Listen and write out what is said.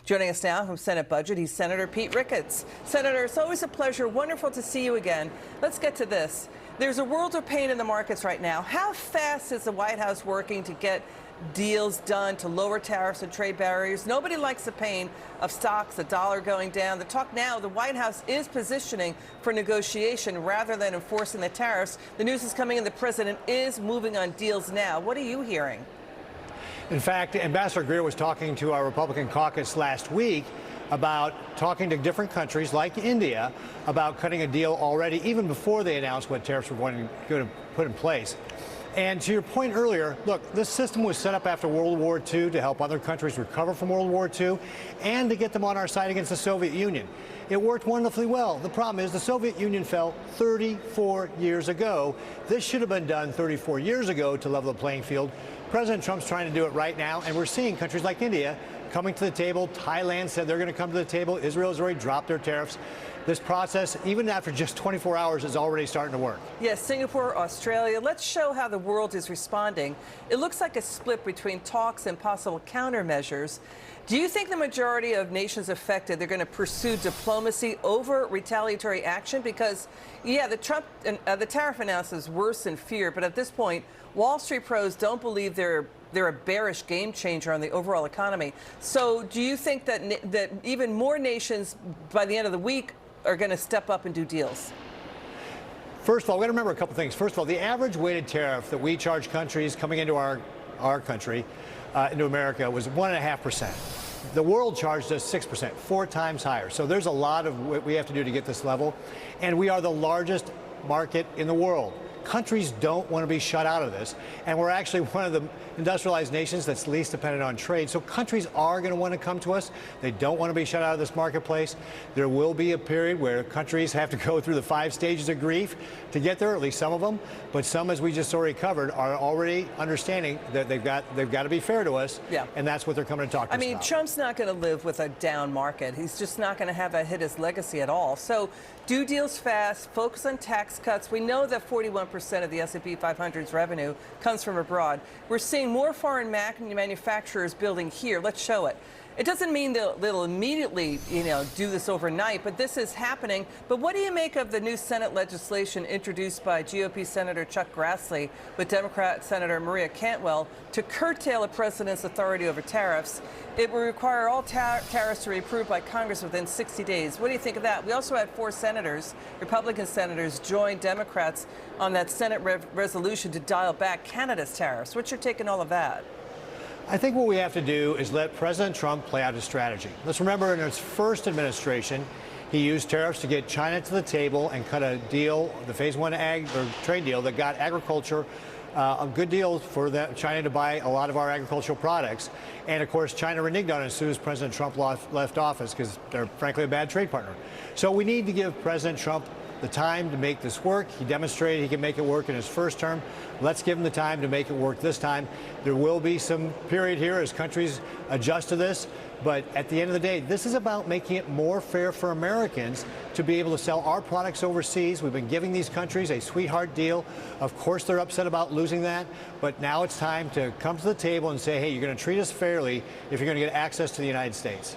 Joining us now from Senate Budget, he's Senator Pete Ricketts. Senator, it's always a pleasure. Wonderful to see you again. Let's get to this. There's a world of pain in the markets right now. How fast is the White House working to get deals done to lower tariffs and trade barriers? Nobody likes the pain of stocks, the dollar going down. The talk now, the White House is positioning for negotiation rather than enforcing the tariffs. The news is coming in, the president is moving on deals now. What are you hearing? In fact, Ambassador Greer was talking to our Republican caucus last week about talking to different countries like India about cutting a deal already, even before they announced what tariffs were going to put in place. And to your point earlier, look, this system was set up after World War II to help other countries recover from World War II and to get them on our side against the Soviet Union. It worked wonderfully well. The problem is the Soviet Union fell 34 years ago. This should have been done 34 years ago to level the playing field. President Trump's trying to do it right now, and we're seeing countries like India coming to the table. Thailand said they're going to come to the table. Israel has already dropped their tariffs. This process, even after just 24 hours, is already starting to work. Yes, Singapore, Australia. Let's show how the world is responding. It looks like a split between talks and possible countermeasures. Do you think the majority of nations affected, they're going to pursue diplomacy over retaliatory action? Because, yeah, the tariff announcement is worse than fear, but at this point, Wall Street pros don't believe they're a bearish game changer on the overall economy. So do you think that even more nations by the end of the week are going to step up and do deals? First of all, we've got to remember a couple things. First of all, the average weighted tariff that we charge countries coming into our country, into America, was 1.5%. The world charged us 6%, 4 times higher. So there's a lot of what we have to do to get this level. And we are the largest market in the world. Countries don't want to be shut out of this, and we're actually one of the industrialized nations that's least dependent on trade. So countries are going to want to come to us. They don't want to be shut out of this marketplace. There will be a period where countries have to go through the 5 stages of grief to get there, at least some of them. But some, as we just already covered, are already understanding that they've got to be fair to us, yeah. And that's what they're coming to talk to us about. I mean, Trump's not going to live with a down market. He's just not going to have that hit his legacy at all. So do deals fast, focus on tax cuts. We know that 41% of the S&P 500's revenue comes from abroad. We're seeing more foreign manufacturers building here. Let's show it. It doesn't mean they'll immediately, do this overnight, but this is happening. But what do you make of the new Senate legislation introduced by GOP Senator Chuck Grassley with Democrat Senator Maria Cantwell to curtail a president's authority over tariffs? It will require all tariffs to be approved by Congress within 60 days. What do you think of that? We also had 4 senators, Republican senators, join Democrats on that Senate resolution to dial back Canada's tariffs. What's your take on all of that? I think what we have to do is let President Trump play out his strategy. Let's remember, in his first administration, he used tariffs to get China to the table and cut a deal, the Phase 1 trade deal that got agriculture a good deal for China to buy a lot of our agricultural products. And, of course, China reneged on it as soon as President Trump left office because they're, frankly, a bad trade partner. So we need to give President Trump the time to make this work. He demonstrated he can make it work in his first term. Let's give him the time to make it work this time. There will be some period here as countries adjust to this. But at the end of the day, this is about making it more fair for Americans to be able to sell our products overseas. We've been giving these countries a sweetheart deal. Of course, they're upset about losing that. But now it's time to come to the table and say, hey, you're going to treat us fairly if you're going to get access to the United States.